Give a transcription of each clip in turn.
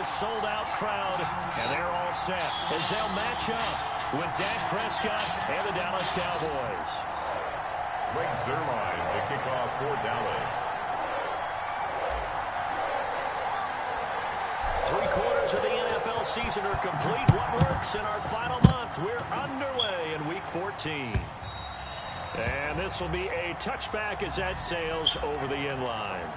sold-out crowd, and they're all set as they'll match up with Dak Prescott and the Dallas Cowboys. Greg Zuerlein, the kickoff for Dallas. 3/4 of the NFL season are complete. What works in our final month? We're underway in Week 14. And this will be a touchback as that sails over the end line.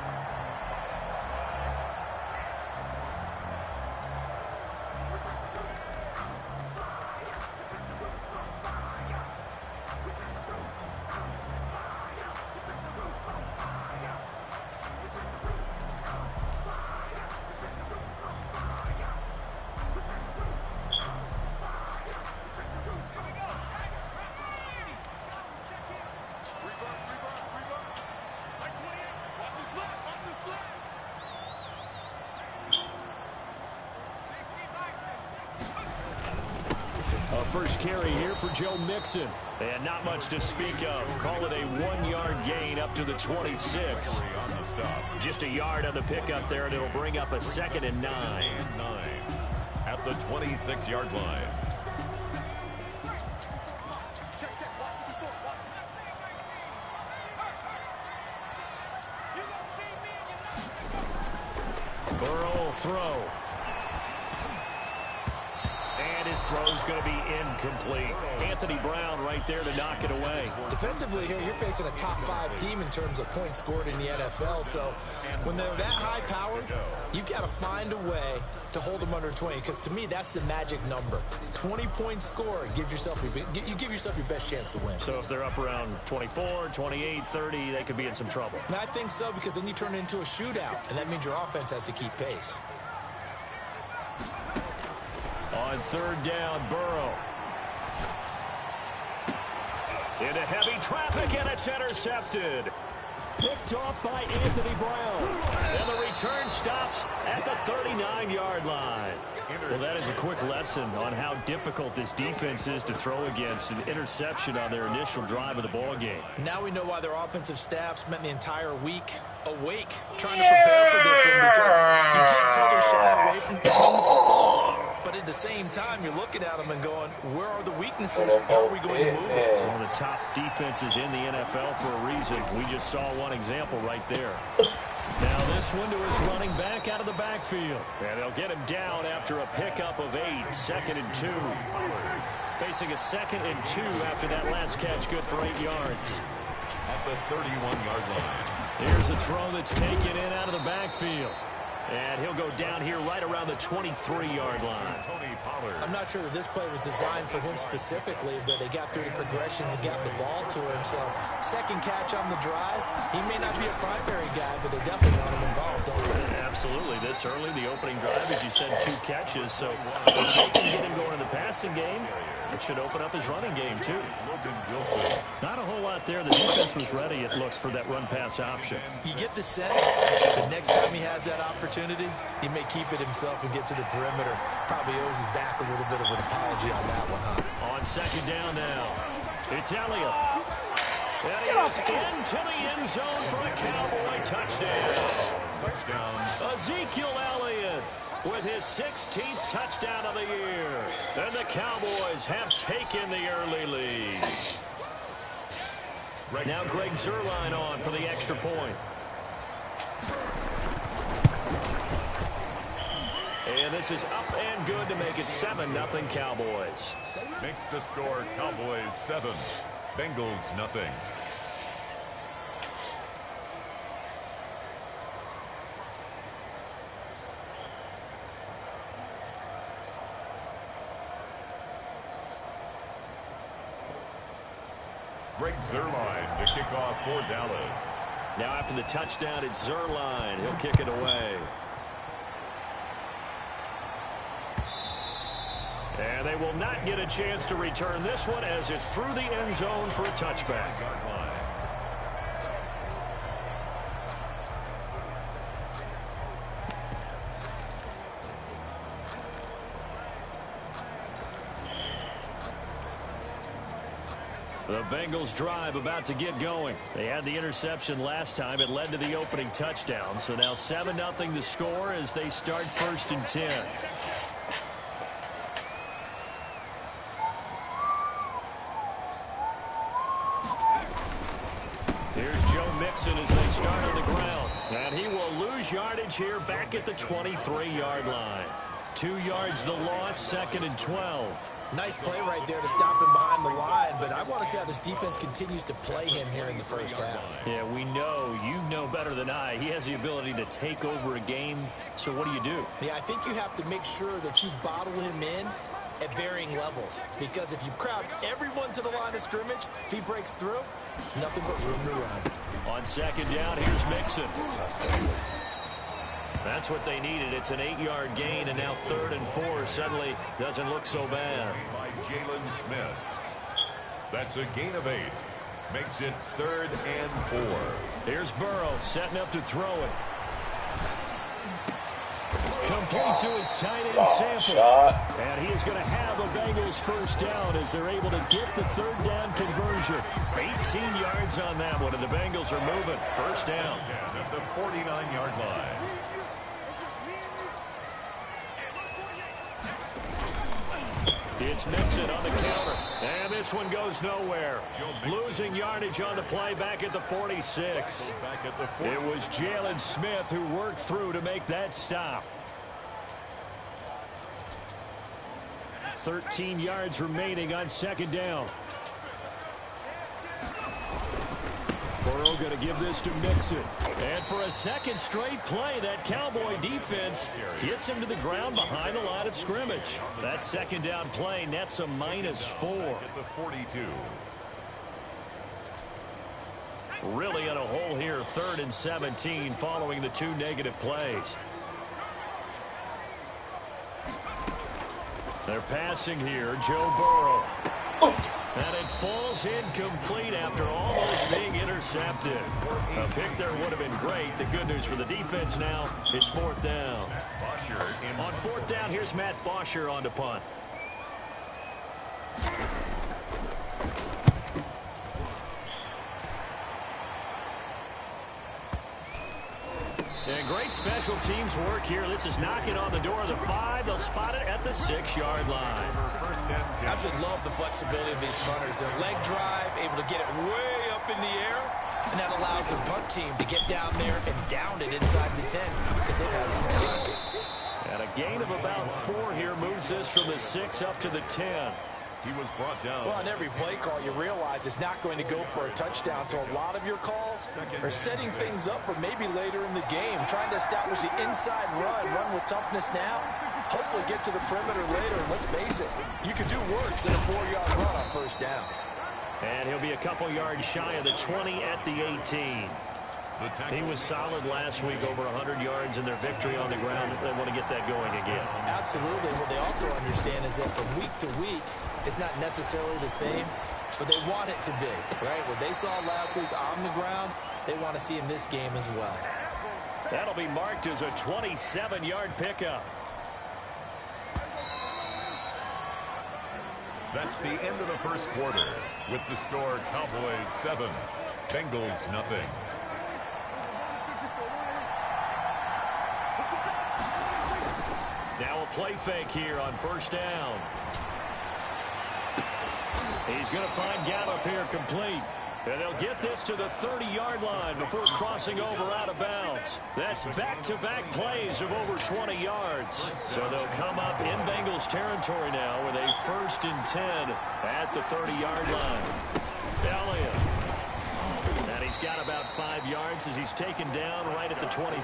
First carry here for Joe Mixon. And not much to speak of. Call it a 1-yard gain up to the 26. Just a yard on the pickup there, and it'll bring up a 2nd and 9. At the 26-yard line. Burrow will throw. His throw is going to be incomplete. Anthony Brown right there to knock it away. Defensively here, you're facing a top 5 team in terms of points scored in the NFL. So when they're that high powered, you've got to find a way to hold them under 20. Because to me, that's the magic number. 20 points scored, you give yourself your best chance to win. So if they're up around 24, 28, 30, they could be in some trouble. And I think so, because then you turn it into a shootout, and that means your offense has to keep pace. On 3rd down, Burrow. Into heavy traffic, and it's intercepted. Picked off by Anthony Brown. And the return stops at the 39-yard line. Well, that is a quick lesson on how difficult this defense is to throw against. An interception on their initial drive of the ball game. Now we know why their offensive staff spent the entire week awake trying to prepare for this one, because you can't totally shy away from things. But at the same time, you're looking at them and going, where are the weaknesses? How are we going to move it? One of the top defenses in the NFL for a reason. We just saw one example right there. Now this one to his running back out of the backfield. And they'll get him down after a pickup of 8. 2nd and 2. Facing a 2nd and 2 after that last catch. Good for 8 yards. At the 31-yard line. Here's a throw that's taken in out of the backfield. And he'll go down here right around the 23-yard line. I'm not sure that this play was designed for him specifically, but they got through the progressions and got the ball to him. So, 2nd catch on the drive. He may not be a primary guy, but they definitely want him involved, don't they? Absolutely. This early, the opening drive, as you said, 2 catches. So, if they can get him going in the passing game, it should open up his running game, too. Not a whole lot there. The defense was ready, it looked, for that run-pass option. You get the sense that next time he has that opportunity, he may keep it himself and get to the perimeter. Probably owes his back a little bit of an apology on that one, huh? On 2nd down now, it's Elliott. And he is into the end zone for a Cowboy touchdown. Ezekiel Elliott with his 16th touchdown of the year. And the Cowboys have taken the early lead. Now Greg Zuerlein on for the extra point. And this is up and good to make it 7-0 Cowboys. Makes the score Cowboys 7, Bengals nothing. Greg Zuerlein, the kickoff for Dallas. Now after the touchdown, it's Zuerlein. He'll kick it away. And they will not get a chance to return this one as it's through the end zone for a touchback. The Bengals drive about to get going. They had the interception last time. It led to the opening touchdown. So now 7-0 the score as they start 1st and 10. Here's Joe Mixon as they start on the ground. And he will lose yardage here back at the 23-yard line. 2 yards the loss, 2nd and 12. Nice play right there to stop him behind the line, but I want to see how this defense continues to play him here in the first half. Yeah, we know, you know better than I, he has the ability to take over a game, so what do? Yeah, I think you have to make sure that you bottle him in at varying levels, because if you crowd everyone to the line of scrimmage, if he breaks through, there's nothing but room to run. On 2nd down, here's Mixon. That's what they needed. It's an 8-yard gain, and now 3rd and 4 suddenly doesn't look so bad. By Jalen Smith. That's a gain of 8. Makes it 3rd and 4. Here's Burrow setting up to throw it. Complete to his tight end Sample. And he is going to have a Bengals 1st down as they're able to get the 3rd down conversion. 18 yards on that one, and the Bengals are moving. 1st down. At the 49-yard line. It's Mixon on the counter. And this one goes nowhere. Losing yardage on the play back at the 46. It was Jalen Smith who worked through to make that stop. 13 yards remaining on 2nd down. Burrow going to give this to Mixon. And for a 2nd straight play, that Cowboy defense gets him to the ground behind the line of scrimmage. That 2nd down play nets a -4. At the 42. Really in a hole here, 3rd and 17 following the 2 negative plays. They're passing here, Joe Burrow. And it falls incomplete after almost being intercepted. A pick there would have been great. The good news for the defense now, it's 4th down. On 4th down, here's Matt Bosher on to punt. And great special teams work here. This is knocking on the door of the 5. They'll spot it at the 6-yard line. I absolutely love the flexibility of these punters. Their leg drive, able to get it way up in the air, and that allows the punt team to get down there and down it inside the 10 because they've had some time. And a gain of about 4 here moves this from the 6 up to the 10. He was brought down. Well, on every play call, you realize it's not going to go for a touchdown. So a lot of your calls are setting things up for maybe later in the game, trying to establish the inside run with toughness now, hopefully get to the perimeter later. And let's face it, you could do worse than a 4-yard run on 1st down. And he'll be a couple yards shy of the 20 at the 18. He was solid last week, over 100 yards in their victory on the ground. They want to get that going again. Absolutely. What they also understand is that from week to week, it's not necessarily the same, but they want it to be, right? What they saw last week on the ground, they want to see in this game as well. That'll be marked as a 27-yard pickup. That's the end of the 1st quarter. With the score, Cowboys 7, Bengals nothing. Now a play fake here on 1st down. He's going to find Gallup here complete. And they'll get this to the 30-yard line before crossing over out of bounds. That's back-to-back plays of over 20 yards. So they'll come up in Bengals territory now with a 1st and 10 at the 30-yard line. Elliott. And he's got about 5 yards as he's taken down right at the 25.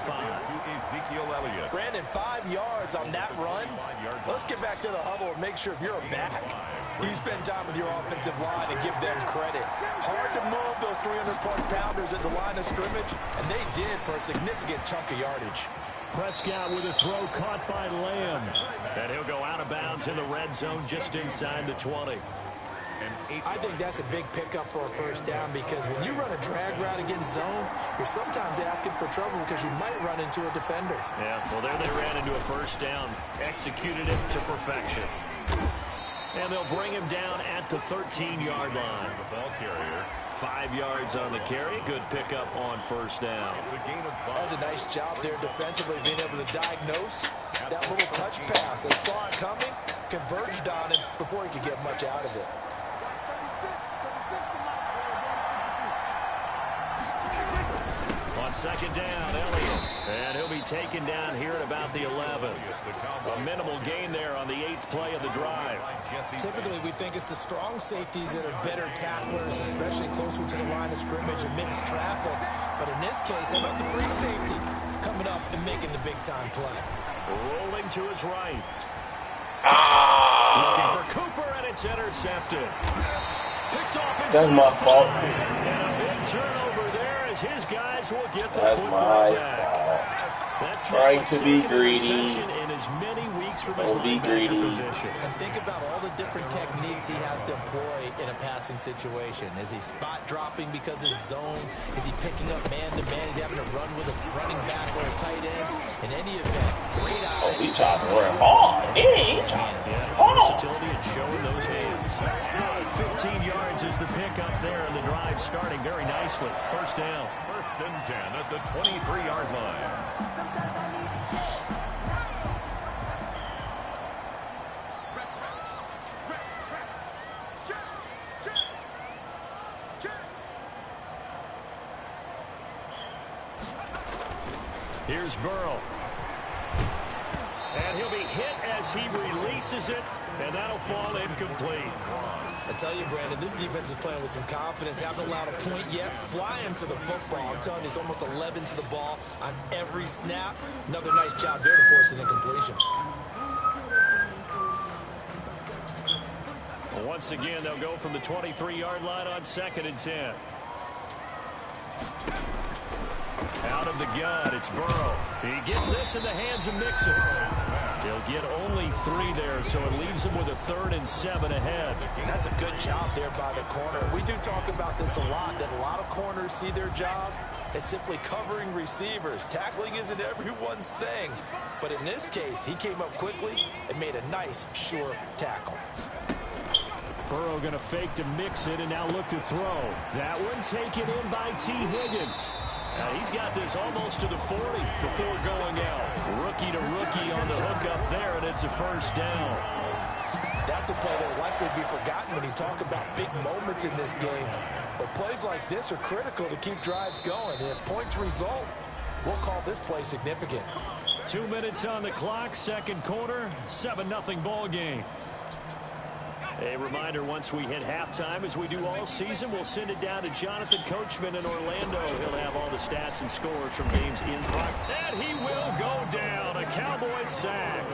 Ezekiel Elliott. Brandon, 5 yards on that run. Let's get back to the huddle and make sure if you're a back, you spend time with your offensive line and give them credit. Hard to move those 300-plus pounders at the line of scrimmage, and they did for a significant chunk of yardage. Prescott with a throw caught by Lamb. And he'll go out of bounds in the red zone just inside the 20. I think that's a big pickup for a 1st down because when you run a drag route against zone, you're sometimes asking for trouble because you might run into a defender. Yeah, well, there they ran into a 1st down, executed it to perfection. And they'll bring him down at the 13-yard line. The ball carrier. 5 yards on the carry. Good pickup on first down. It's a gain of 5. That's a nice job there defensively, being able to diagnose that little touch pass. They saw it coming, converged on him before he could get much out of it. On second down, Elliott. And he'll be taken down here at about the 11. A minimal gain there on the 8th play of the drive. Typically, we think it's the strong safeties that are better tacklers, especially closer to the line of scrimmage amidst traffic. But in this case, how about the free safety coming up and making the big-time play? Rolling to his right. Looking for Cooper, and it's intercepted. Picked off inside. That's my fault. And a big turnover there as his guys will get the That's football my back. fault. That's Trying to be greedy. in as many weeks from his Don't be linebacker greedy. position. And think about all the different techniques he has to employ in a passing situation. Is he spot dropping because it's zone? Is he picking up man-to-man? Is he having to run with a running back or a tight end? In any event, great eyes. Oh, he tried to run hard. He tried to run hard. Versatility and showing those hands. 15 yards is the pickup there, and the drive starting very nicely. First down. First and 10 at the 23-yard line. Here's Burrow. And he'll be hit as he releases it, and that'll fall incomplete. I tell you, Brandon, this defense is playing with some confidence. Haven't allowed a point yet. Flying to the football. I'm telling you, it's almost 11 to the ball on every snap. Another nice job there to force an incompletion. Once again, they'll go from the 23-yard line on second and 10. Out of the gun, it's Burrow. He gets this in the hands of Mixon. He'll get only 3 there, so it leaves him with a 3rd and 7 ahead. That's a good job there by the corner. We do talk about this a lot, that a lot of corners see their job as simply covering receivers. Tackling isn't everyone's thing. But in this case, he came up quickly and made a nice, sure tackle. Burrow going to fake to Mixon and now look to throw. That one taken in by T. Higgins. He's got this almost to the 40 before going out. Rookie to rookie on the hook up there, and it's a first down. That's a play that will likely be forgotten when you talk about big moments in this game. But plays like this are critical to keep drives going. And if points result, we'll call this play significant. 2 minutes on the clock, second quarter, 7-0 ball game. A reminder, once we hit halftime, as we do all season, we'll send it down to Jonathan Coachman in Orlando. He'll have all the stats and scores from games in progress. And he will go down. A Cowboys sack.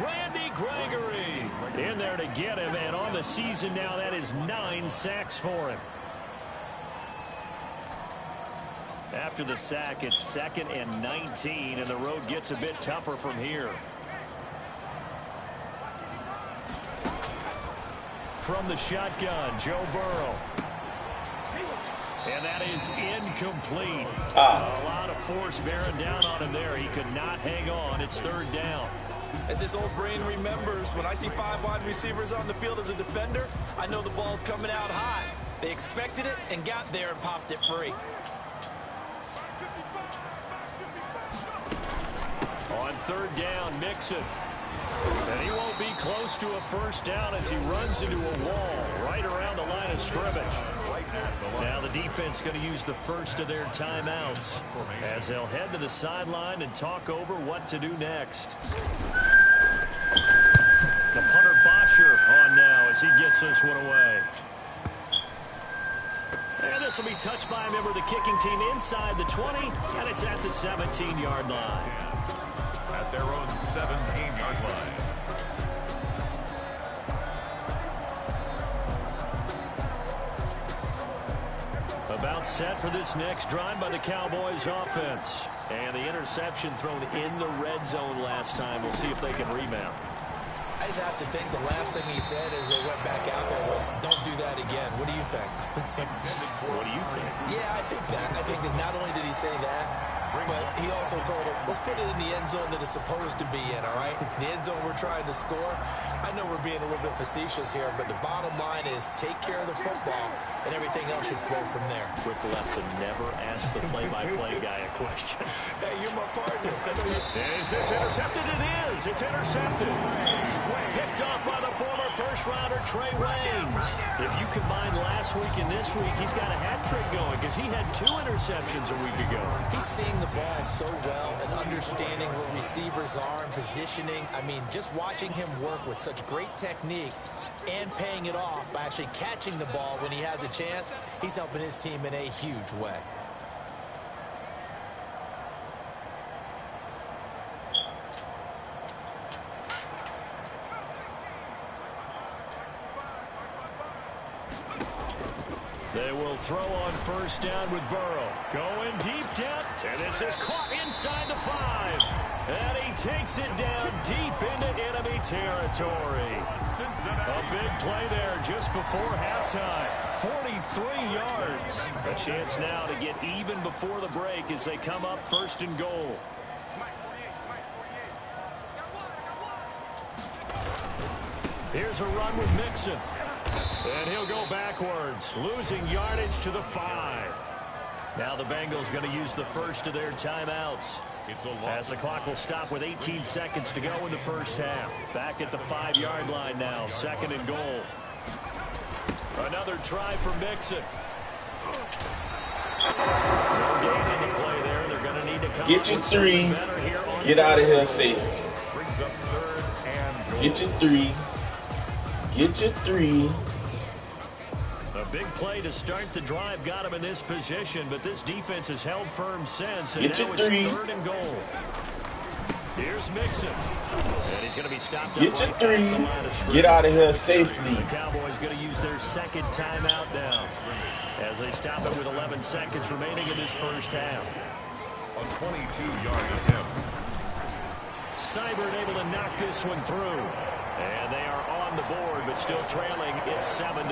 Randy Gregory in there to get him. And on the season now, that is 9 sacks for him. After the sack, it's 2nd and 19, and the road gets a bit tougher from here. From the shotgun, Joe Burrow. And that is incomplete. A lot of force bearing down on him there. He could not hang on. It's 3rd down. As his old brain remembers, when I see 5 wide receivers on the field as a defender, I know the ball's coming out high. They expected it and got there and popped it free. On 3rd down, Mixon. And he won't be close to a first down as he runs into a wall right around the line of scrimmage. Now the defense going to use the first of their timeouts as they'll head to the sideline and talk over what to do next. The punter Bosher on now as he gets this one away. And this will be touched by a member of the kicking team inside the 20, and it's at the 17-yard line. At their own 17-yard line. About set for this next drive by the Cowboys offense. And the interception thrown in the red zone last time. We'll see if they can rebound. I just have to think the last thing he said as they went back out there was, don't do that again. What do you think? What do you think? Yeah, I think that. I think that not only did he say that, But he also told him, let's put it in the end zone that it's supposed to be in, all right? The end zone we're trying to score. I know we're being a little bit facetious here, but the bottom line is take care of the football, and everything else should flow from there. Quick lesson, never ask the play-by-play guy a question. Hey, you're my partner. Is this intercepted? It is. It's intercepted. Picked off by the former first-rounder Trey Waynes. If you combine last week and this week, he's got a hat trick going because he had 2 interceptions a week ago. He's seeing the ball so well and understanding where receivers are and positioning. I mean, just watching him work with such great technique and paying it off by actually catching the ball when he has a chance, he's helping his team in a huge way. They will throw on first down with Burrow. Going deep down. And this is caught inside the 5. And he takes it down deep into enemy territory. A big play there just before halftime. 43 yards. A chance now to get even before the break as they come up first and goal. Here's a run with Mixon. And he'll go backwards, losing yardage to the 5. Now the Bengals going to use the first of their timeouts. As the clock will stop with 18 seconds to go in the first half. Back at the 5-yard line now, second and goal. Another try for Mixon. No gain in the play there. They're going to need to come Get your 3. Get out of here safe. Get your 3. Get your 3. A big play to start the drive got him in this position, but this defense has held firm since, and now it's 3rd and goal. Here's Mixon, and he's going to be stopped. Get your 3. Get out of here safely. The Cowboys going to use their second timeout now as they stop it with 11 seconds remaining in this first half. A 22-yard attempt. Seibert able to knock this one through. And they are on the board, but still trailing. It's 7-3.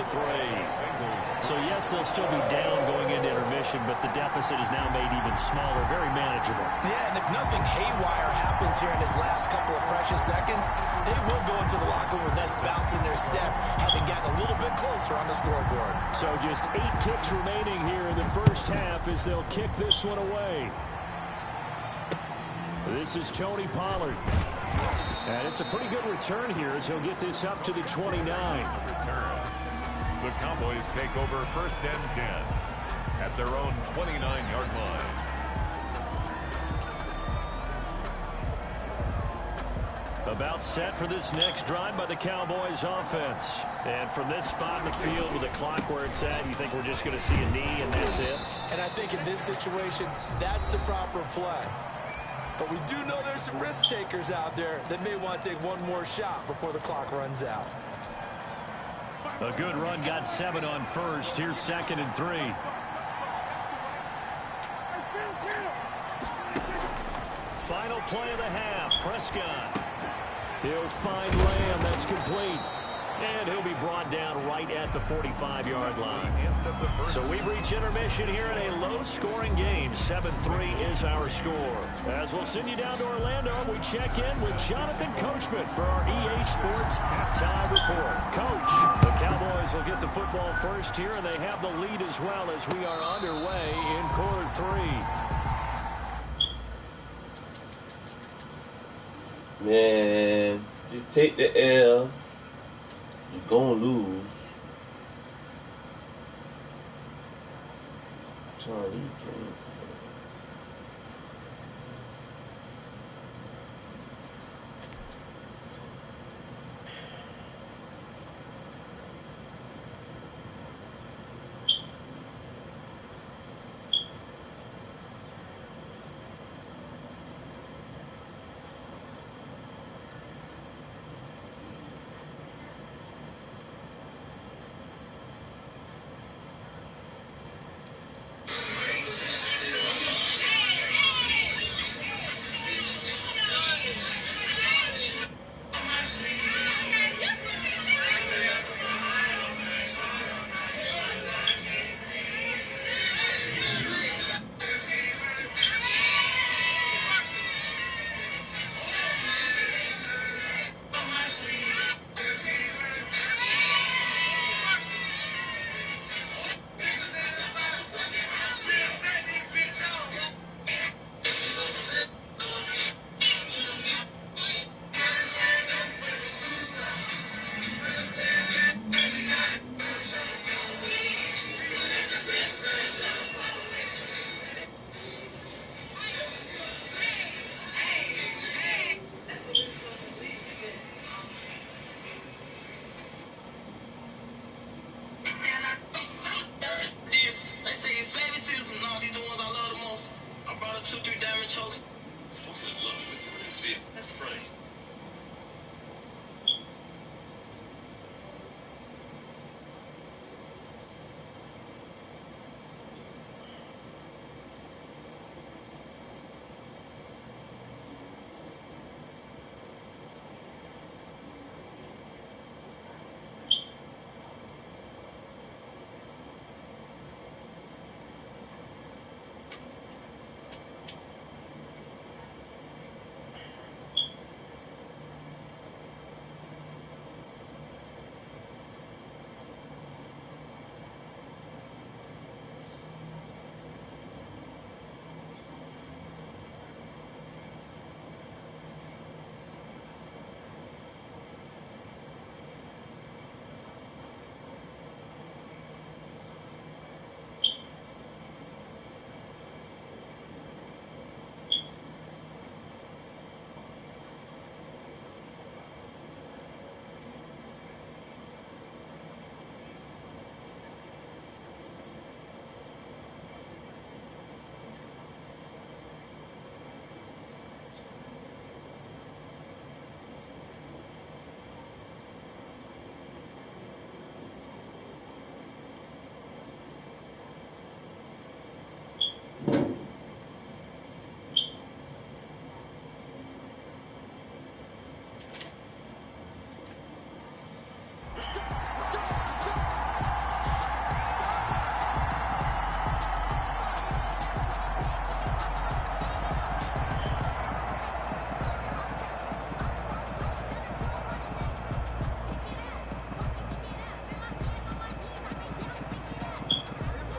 So, yes, they'll still be down going into intermission, but the deficit is now made even smaller, very manageable. Yeah, and if nothing haywire happens here in his last couple of precious seconds, they will go into the locker room with nice bounce in their step, having gotten a little bit closer on the scoreboard. So just 8 ticks remaining here in the first half as they'll kick this one away. This is Tony Pollard. And it's a pretty good return here as he'll get this up to the 29. The Cowboys take over first and 10 at their own 29-yard line. About set for this next drive by the Cowboys offense. And from this spot in the field with the clock where it's at, you think we're just going to see a knee and that's it? And I think in this situation, that's the proper play. But we do know there's some risk takers out there that may want to take one more shot before the clock runs out. A good run, got 7 on first. Here's 2nd and 3. Final play of the half. Prescott. He'll find Lamb. That's complete. And he'll be brought down right at the 45-yard line. So we've reached intermission here in a low-scoring game. 7-3 is our score. As we'll send you down to Orlando, we check in with Jonathan Coachman for our EA Sports Halftime Report. Coach, the Cowboys will get the football first here, and they have the lead as well as we are underway in quarter 3. Man, just take the L. You're going to lose. Charlie King.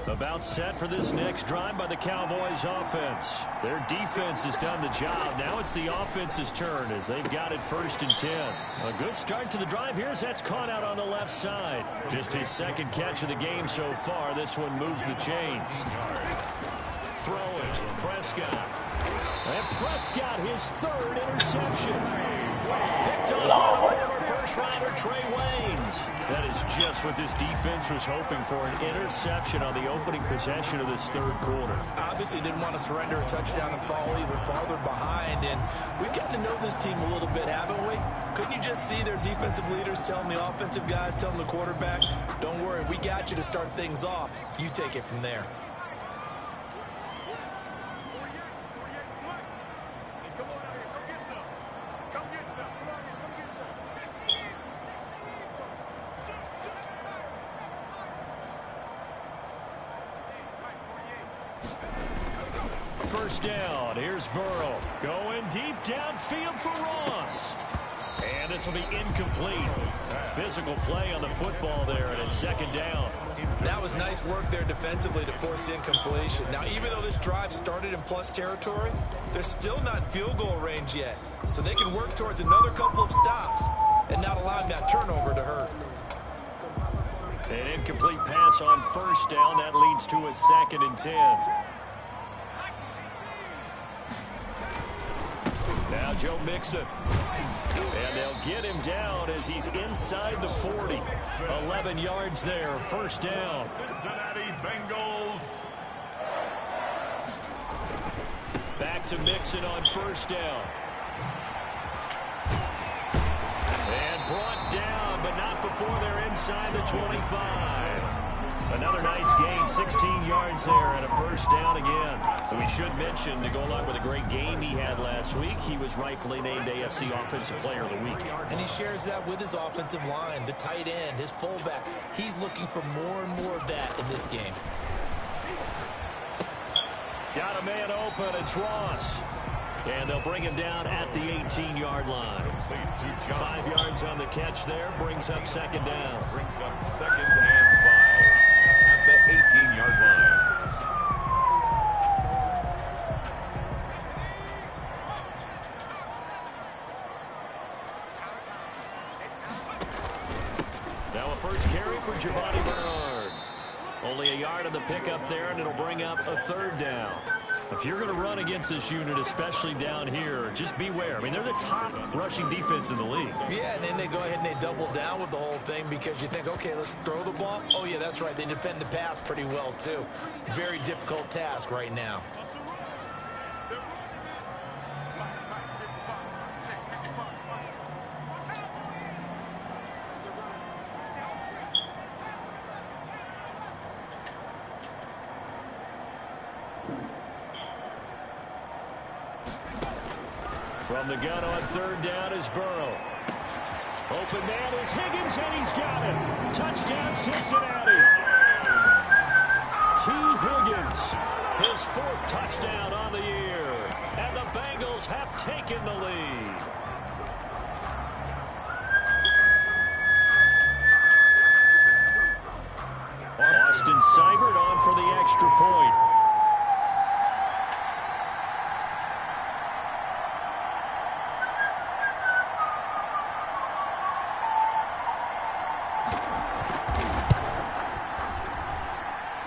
About set for this next drive by the Cowboys offense. Their defense has done the job. Now it's the offense's turn as they've got it 1st and 10. A good start to the drive here as that's caught out on the left side. Just his second catch of the game so far. This one moves the chains. Throwing, Prescott. And Prescott, his 3rd interception. Picked up by former first-rounder Trey Waynes. That is just what this defense was hoping for, an interception on the opening possession of this 3rd quarter. Obviously didn't want to surrender a touchdown and fall even farther behind, and we've gotten to know this team a little bit, haven't we? Couldn't you just see their defensive leaders telling the offensive guys, telling the quarterback, don't worry, we got you to start things off. You take it from there. First down. Here's Burrow. Going deep downfield for Ross. And this will be incomplete. Physical play on the football there, and it's 2nd down. That was nice work there defensively to force the incompletion. Now, even though this drive started in plus territory, they're still not in field goal range yet. So they can work towards another couple of stops and not allowing that turnover to hurt. An incomplete pass on 1st down. That leads to a 2nd and 10. Now Joe Mixon. And they'll get him down as he's inside the 40. 11 yards there, 1st down. Cincinnati Bengals. Back to Mixon on 1st down. And brought down, but not before they're inside the 25. Another nice gain, 16 yards there, and a 1st down again. We should mention, to go along with a great game he had last week, he was rightfully named AFC Offensive Player of the Week. And he shares that with his offensive line, the tight end, his fullback. He's looking for more and more of that in this game. Got a man open, it's Ross. And they'll bring him down at the 18-yard line. 5 yards on the catch there, brings up 2nd down. Brings up 2nd and 5 at the 18-yard line. Now a first carry for Giovanni Bernard. Only a yard on the pickup there, and it'll bring up a 3rd down. If you're going to run against this unit, especially down here, just beware. I mean, they're the top rushing defense in the league. Yeah, and then they go ahead and they double down with the whole thing because you think, okay, let's throw the ball. Oh, yeah, that's right. They defend the pass pretty well, too. Very difficult task right now. From the gun on third down is Burrow. Open man is Higgins, and he's got it. Touchdown, Cincinnati. T. Higgins, his 4th touchdown on the year. And the Bengals have taken the lead. Austin Seibert on for the extra point.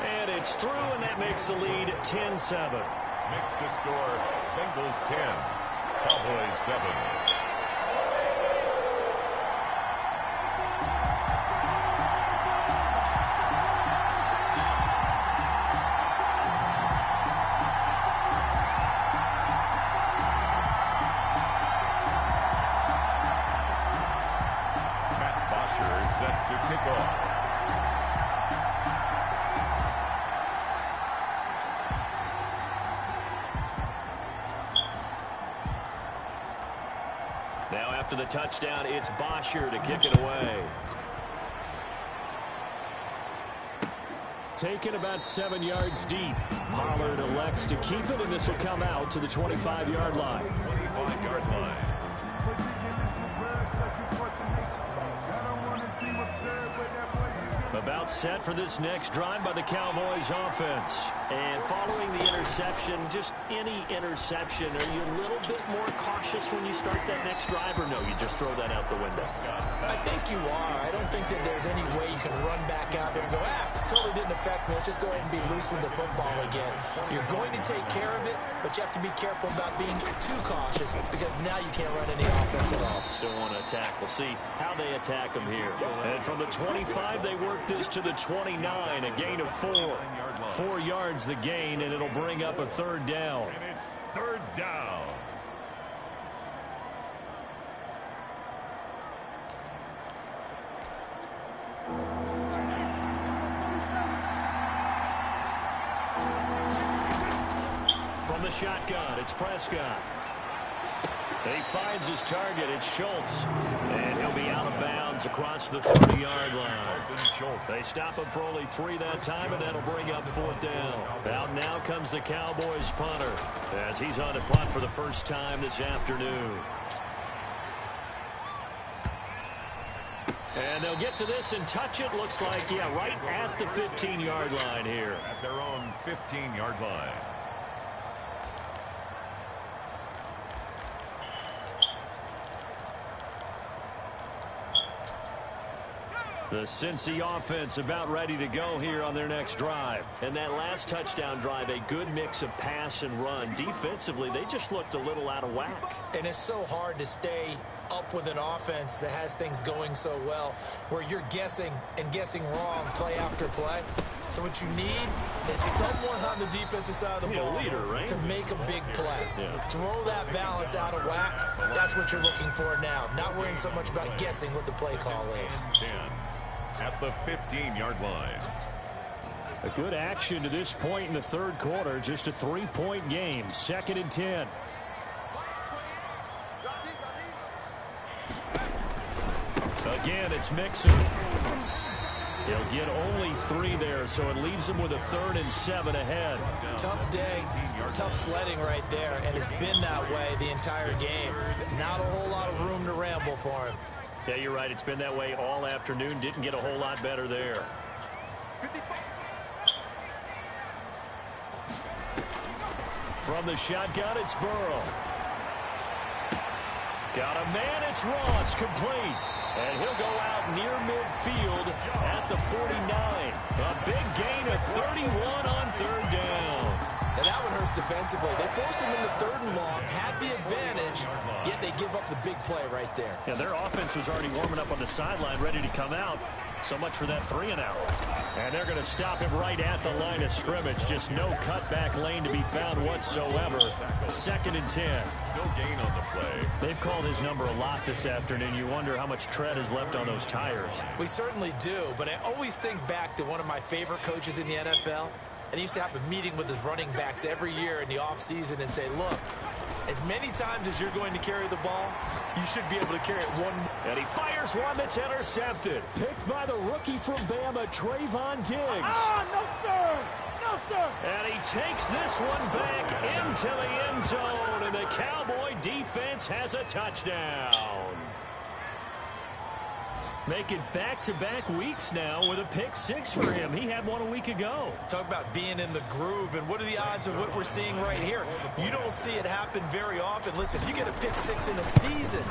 And it's through, and that makes the lead 10-7. Makes the score Bengals 10, Cowboys 7. Set to kick off. Now after the touchdown, it's Bosher to kick it away. Taken about 7 yards deep. Pollard elects to keep it, and this will come out to the 25-yard line. 25-yard line. About set for this next drive by the Cowboys offense. And following the interception, just any interception, are you a little bit more cautious when you start that next drive, or no, you just throw that out the window? I think you are. I don't think that there's any way you can run back out there and go, totally didn't affect me. Let's just go ahead and be loose with the football again. You're going to take care of it, but you have to be careful about being too cautious because now you can't run any offense at all. Still want to attack. We'll see how they attack them here. And from the 25, they work this to the 29, a gain of 4. 4 yards the gain, and it'll bring up a third down. And it's third down. From the shotgun, it's Prescott. And he finds his target. It's Schultz. And he'll be out of bounds across the 30-yard line. They stop him for only 3 that time, and that'll bring up 4th down. Out now comes the Cowboys punter as he's on to punt for the first time this afternoon. And they'll get to this and touch it. Looks like, right at the 15-yard line here. At their own 15-yard line. The Cincy offense about ready to go here on their next drive. And that last touchdown drive, a good mix of pass and run. Defensively, they just looked a little out of whack. And it's so hard to stay up with an offense that has things going so well, where you're guessing and guessing wrong play after play. So what you need is someone on the defensive side of the ball to make a big play. Throw that balance out of whack. That's what you're looking for now. Not worrying so much about guessing what the play call is. 10 at the 15-yard line. A good action to this point in the third quarter. Just a 3-point game. 2nd and 10. Again, it's Mixon. He'll get only 3 there, so it leaves him with a 3rd and 7 ahead. Tough day, tough sledding right there, and it's been that way the entire game. Not a whole lot of room to ramble for him. Yeah, you're right. It's been that way all afternoon. Didn't get a whole lot better there. From the shotgun, it's Burrow. Got a man, it's Ross, complete. And he'll go out near midfield at the 49. A big gain of 31 on 3rd down. And that one hurts defensively. They force him into 3rd and long, had the advantage, yet they give up the big play right there. Yeah, their offense was already warming up on the sideline, ready to come out. So much for that 3-and-out. And they're going to stop him right at the line of scrimmage. Just no cutback lane to be found whatsoever. 2nd and 10. No gain on the play. They've called his number a lot this afternoon. You wonder how much tread is left on those tires. We certainly do, but I always think back to one of my favorite coaches in the NFL. And he used to have a meeting with his running backs every year in the offseason and say, look, As many times as you're going to carry the ball, you should be able to carry it one. And he fires one that's intercepted. Picked by the rookie from Bama, Trayvon Diggs. No, sir. No, sir. And he takes this one back into the end zone, and the Cowboy defense has a touchdown. Making back-to-back weeks now with a pick six for him. He had one a week ago. Talk about being in the groove, and what are the odds of what we're seeing right here? You don't see it happen very often. Listen, you get a pick six in a season,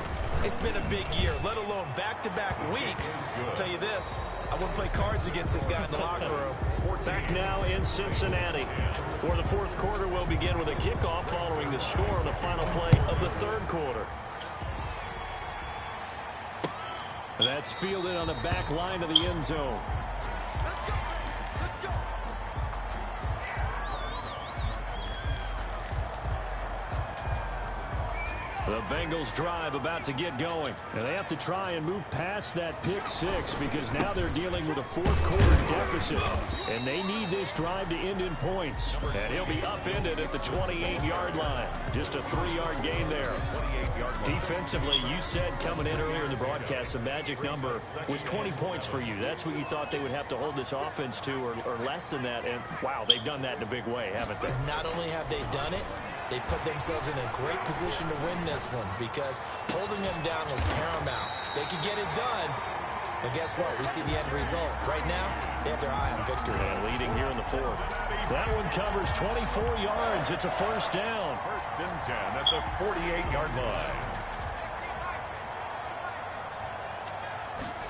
it's been a big year, let alone back-to-back weeks. I'll tell you this, I wouldn't play cards against this guy in the locker room. Back now in Cincinnati, where the fourth quarter will begin with a kickoff following the score on the final play of the third quarter. That's fielded on the back line of the end zone. The Bengals drive about to get going. And they have to try and move past that pick six because now they're dealing with a fourth quarter deficit. And they need this drive to end in points. And he'll be upended at the 28-yard line. Just a 3-yard gain there. Defensively, you said coming in earlier in the broadcast, the magic number was 20 points for you. That's what you thought they would have to hold this offense to or less than that. And, wow, they've done that in a big way, haven't they? Not only have they done it, they put themselves in a great position to win this one because holding them down was paramount. If they could get it done, but guess what? We see the end result. Right now, they have their eye on victory. And leading here in the fourth. That one covers 24 yards. It's a first down. First and 10 at the 48-yard line.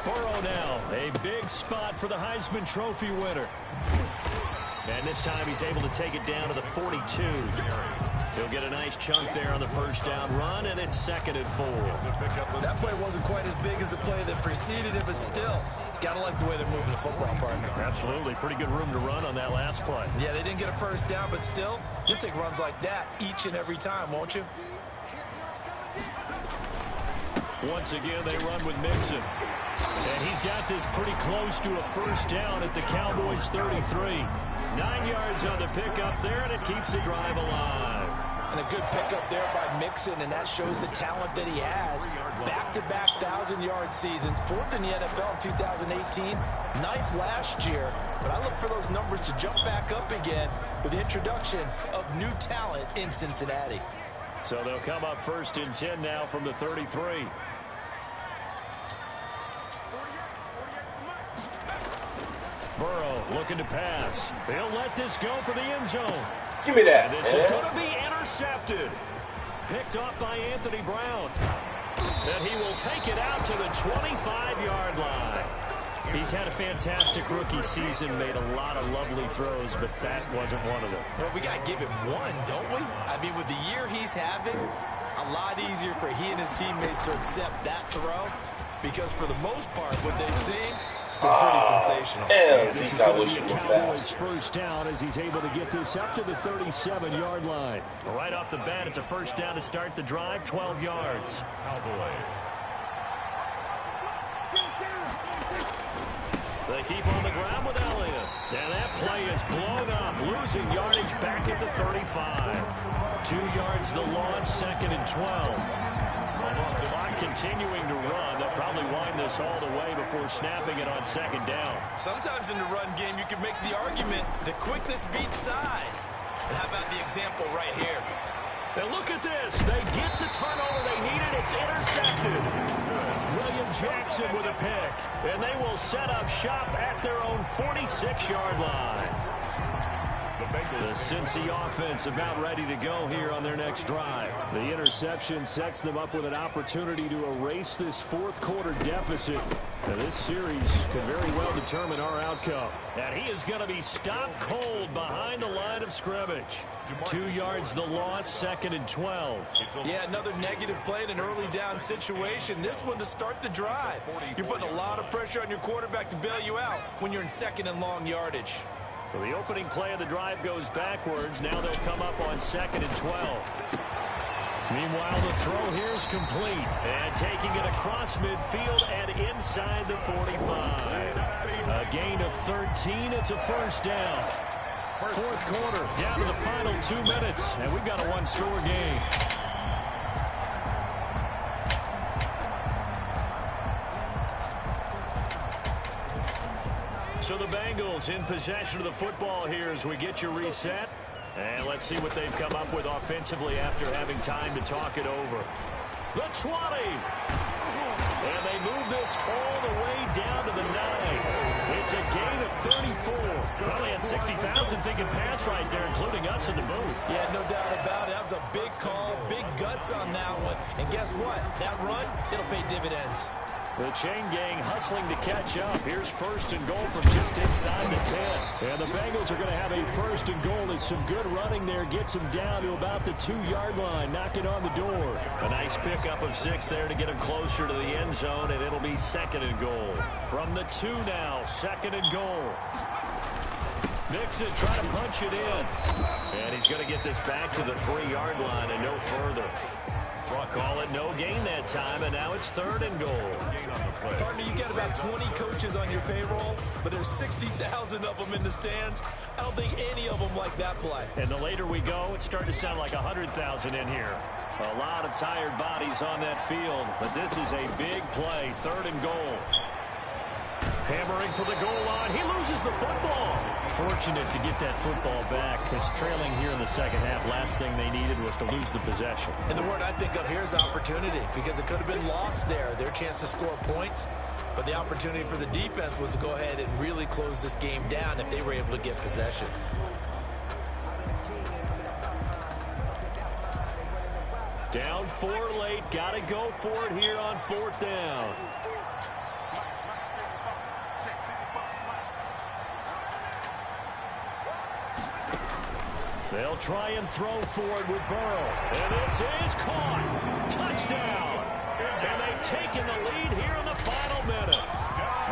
Burrow now, a big spot for the Heisman Trophy winner. And this time he's able to take it down to the 42. He'll get a nice chunk there on the first down run, and it's 2nd and 4. That play wasn't quite as big as the play that preceded it, but still, got to like the way they're moving the football, partner. Absolutely. Pretty good room to run on that last play. Yeah, they didn't get a first down, but still, you'll take runs like that each and every time, won't you? Once again, they run with Mixon. And he's got this pretty close to a first down at the Cowboys' 33. 9 yards on the pickup there, and it keeps the drive alive. And a good pickup there by Mixon, and that shows the talent that he has. Back-to-back 1,000-yard seasons, 4th in the NFL in 2018, 9th last year. But I look for those numbers to jump back up again with the introduction of new talent in Cincinnati. So they'll come up 1st and 10 now from the 33. Burrow looking to pass. They'll let this go for the end zone. Give me that. This is going to be intercepted. Picked off by Anthony Brown. And he will take it out to the 25-yard line. He's had a fantastic rookie season, made a lot of lovely throws, but that wasn't one of them. Well, we got to give him one, don't we? I mean, with the year he's having, a lot easier for he and his teammates to accept that throw because for the most part, what they've seen, it's been pretty sensational. This is going to be a Cowboys first down as he's able to get this up to the 37-yard line. Right off the bat, it's a first down to start the drive, 12 yards. Cowboys. They keep on the ground with Elliott. And that play is blown up, losing yardage back at the 35. 2 yards the loss, 2nd and 12. Clock continuing to run. They'll probably wind this all the way before snapping it on 2nd down. Sometimes in the run game, you can make the argument that quickness beats size. And how about the example right here? And look at this. They get the turnover they needed. It's intercepted. William Jackson with a pick. And they will set up shop at their own 46-yard line. The Cincy offense about ready to go here on their next drive. The interception sets them up with an opportunity to erase this fourth quarter deficit. Now, this series could very well determine our outcome. And he is going to be stopped cold behind the line of scrimmage. 2 yards the loss, 2nd and 12. Yeah, another negative play in an early down situation. This one to start the drive. You're putting a lot of pressure on your quarterback to bail you out when you're in 2nd and long yardage. So the opening play of the drive goes backwards. Now they'll come up on 2nd and 12. Meanwhile, the throw here is complete. And taking it across midfield and inside the 45. A gain of 13. It's a first down. Fourth quarter, down to the final 2 minutes. And we've got a one-score game. So the Bengals in possession of the football here as we get you reset. And let's see what they've come up with offensively after having time to talk it over. The 20. And they move this all the way down to the 9. It's a gain of 34. Probably had 60,000 thinking pass right there, including us in the booth. Yeah, no doubt about it. That was a big call, big guts on that one. And guess what? That run, it'll pay dividends. The chain gang hustling to catch up. Here's first and goal from just inside the 10. And the Bengals are going to have a first and goal. It's some good running there. Gets them down to about the 2-yard line. Knocking on the door. A nice pickup of 6 there to get them closer to the end zone. And it'll be second and goal. From the 2 now. Second and goal. Mixon trying to punch it in. And he's going to get this back to the 3-yard line and no further. Call it no gain that time, and now it's third and goal. Partner, you got about 20 coaches on your payroll, but there's 60,000 of them in the stands. I don't think any of them like that play. And the later we go, it's starting to sound like 100,000 in here. A lot of tired bodies on that field, but this is a big play, third and goal. Hammering for the goal line. He loses the football. Fortunate to get that football back because trailing here in the second half, last thing they needed was to lose the possession. And the word I think of here is opportunity because it could have been lost there. Their chance to score points, but the opportunity for the defense was to go ahead and really close this game down if they were able to get possession. Down 4 late. Got to go for it here on 4th down. They'll try and throw for it with Burrow. And this is caught. Touchdown. And they've taken the lead here in the final minute.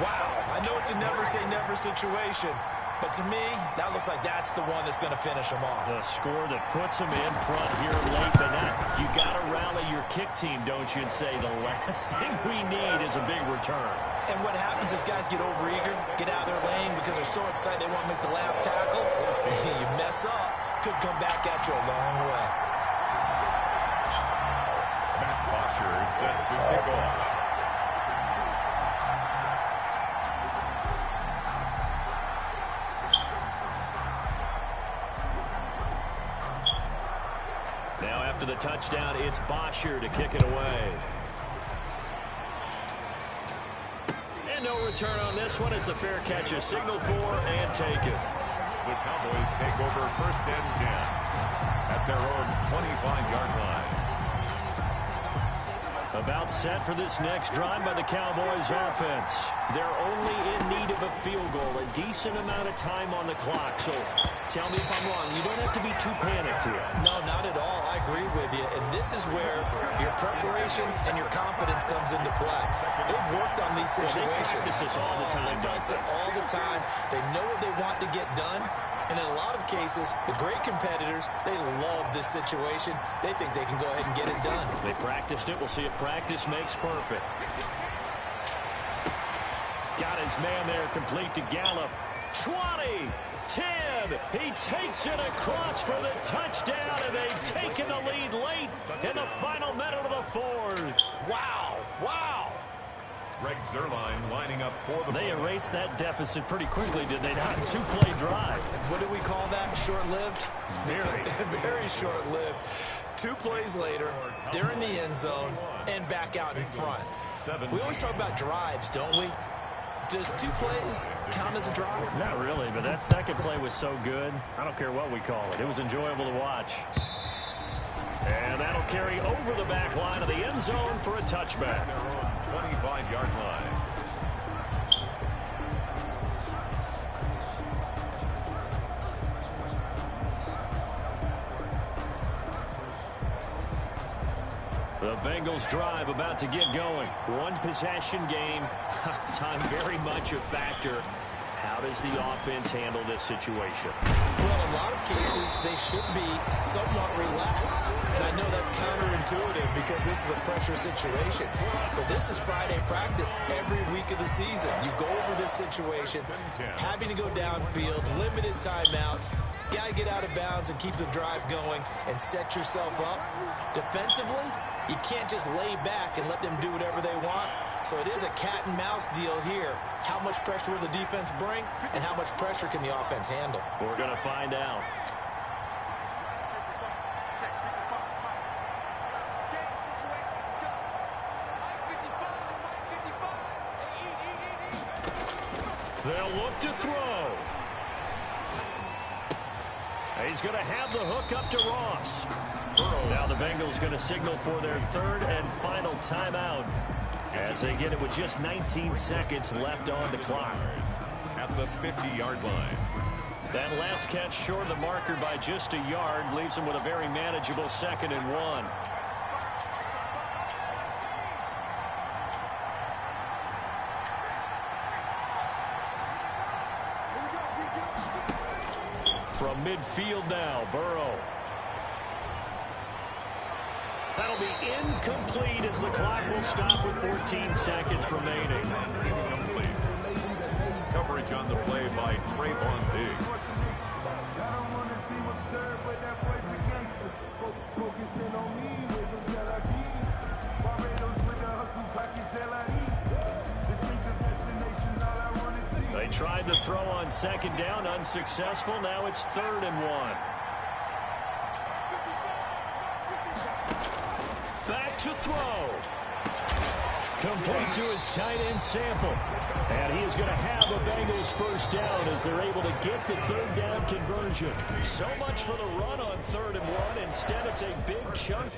Wow. I know it's a never-say-never situation, but to me, that looks like that's the one that's going to finish them off. The score that puts them in front here late, but now you got to rally your kick team, don't you, and say the last thing we need is a big return. And what happens is guys get overeager, get out of their lane because they're so excited they want to make the last tackle. You mess up. Could come back at you a long way. Matt Bosher is set to kick off. Now after the touchdown, it's Bosher to kick it away. And no return on this one as the fair catch is signaled for and taken. The Cowboys take over first and 10 at their own 25-yard line. About set for this next drive by the Cowboys offense. They're only in need of a field goal, a decent amount of time on the clock. So tell me if I'm wrong. You don't have to be too panicked here. No, not at all. I agree with you. And this is where your preparation and your confidence comes into play. They've worked on these situations. They practice this all the time, don't they? All the time. They know what they want to get done. And in a lot of cases, the great competitors, they love this situation. They think they can go ahead and get it done. They practiced it. We'll see if practice makes perfect. Got his man there complete to Gallup. 20, 10. He takes it across for the touchdown, and they've taken the lead late in the final minute of the 4th. Wow. Wow. Greg Zuerlein lining up for the They erased that deficit pretty quickly, did they not? 2-play drive. What do we call that? Short-lived? Very. Very short-lived. 2 plays later, they're in the end zone and back out in front. We always talk about drives, don't we? Does 2 plays count as a drive? Not really, but that second play was so good. I don't care what we call it. It was enjoyable to watch. And that'll carry over the back line of the end zone for a touchback. 25-yard line. The Bengals drive about to get going. 1 possession game. Time very much a factor. How does the offense handle this situation? Well, in a lot of cases, they should be somewhat relaxed. And I know that's counterintuitive because this is a pressure situation. But this is Friday practice every week of the season. You go over this situation, having to go downfield, limited timeouts, got to get out of bounds and keep the drive going and set yourself up. Defensively, you can't just lay back and let them do whatever they want. So it is a cat and mouse deal here. How much pressure will the defense bring, and how much pressure can the offense handle? We're going to find out. They'll look to throw. He's going to have the hook up to Ross. Now the Bengals going to signal for their third and final timeout as they get it with just 19 seconds left on the clock. At the 50-yard line. That last catch short of the marker by just a yard leaves him with a very manageable 2nd and 1. From midfield now, Burrow. That'll be incomplete as the clock will stop with 14 seconds remaining. Incomplete. Coverage on the play by Trayvon Diggs. They tried the throw on 2nd down, unsuccessful. Now it's 3rd and 1. Back to throw. Complete to his tight end Sample. And he is going to have a Bengals first down as they're able to get the 3rd down conversion. So much for the run on 3rd and 1. Instead, it's a big chunk.